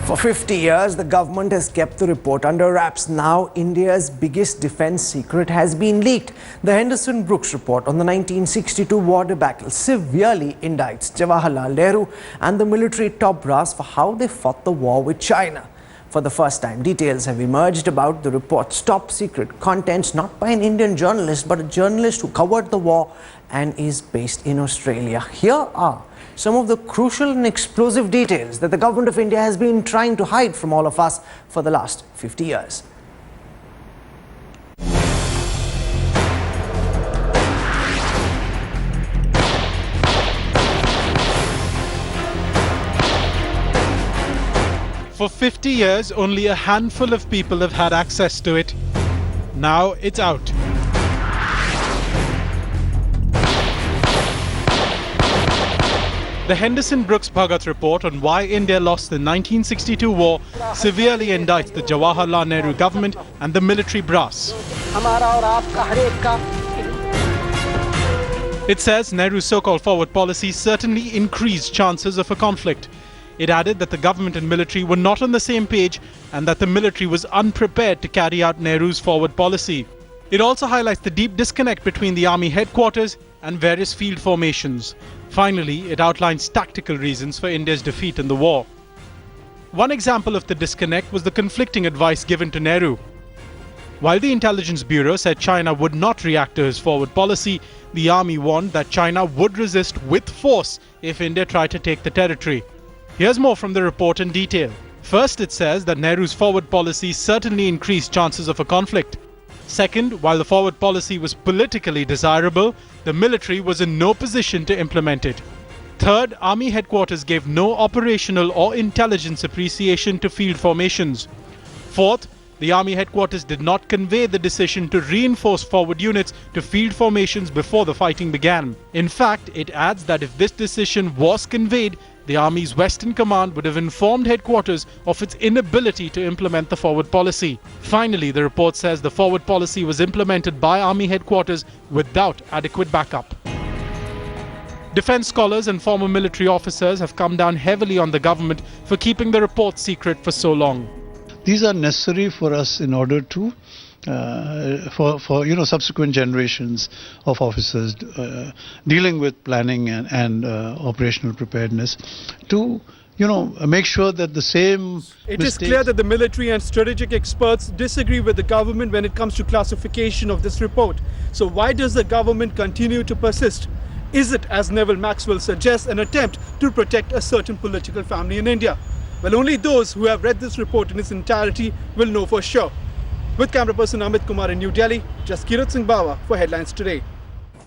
For 50 years, the government has kept the report under wraps. Now, India's biggest defense secret has been leaked. The Henderson Brooks report on the 1962 war debacle severely indicts Jawaharlal, Nehru and the military top brass for how they fought the war with China. For the first time, details have emerged about the report's top secret contents, not by an Indian journalist, but a journalist who covered the war and is based in Australia. Here are some of the crucial and explosive details that the government of India has been trying to hide from all of us for the last 50 years. For 50 years, only a handful of people have had access to it. Now it's out. The Henderson Brooks Bhagat report on why India lost the 1962 war severely indicts the Jawaharlal Nehru government and the military brass. It says Nehru's so-called forward policy certainly increased chances of a conflict. It added that the government and military were not on the same page and that the military was unprepared to carry out Nehru's forward policy. It also highlights the deep disconnect between the army headquarters and various field formations. Finally, it outlines tactical reasons for India's defeat in the war. One example of the disconnect was the conflicting advice given to Nehru. While the Intelligence Bureau said China would not react to his forward policy, the army warned that China would resist with force if India tried to take the territory. Here's more from the report in detail. First, it says that Nehru's forward policy certainly increased chances of a conflict. Second, while the forward policy was politically desirable, the military was in no position to implement it. Third, army headquarters gave no operational or intelligence appreciation to field formations. Fourth, the army headquarters did not convey the decision to reinforce forward units to field formations before the fighting began. In fact, it adds that if this decision was conveyed, the Army's Western Command would have informed headquarters of its inability to implement the forward policy. Finally, the report says the forward policy was implemented by Army headquarters without adequate backup. Defense scholars and former military officers have come down heavily on the government for keeping the report secret for so long. These are necessary for us in order to for subsequent generations of officers dealing with planning and operational preparedness to make sure that the same It is clear that the military and strategic experts disagree with the government when it comes to classification of this report. So why does the government continue to persist? Is it, as Neville Maxwell suggests, an attempt to protect a certain political family in India? Well, only those who have read this report in its entirety will know for sure. With camera person Amit Kumar in New Delhi, Jaskirat Singh Bawa for Headlines Today.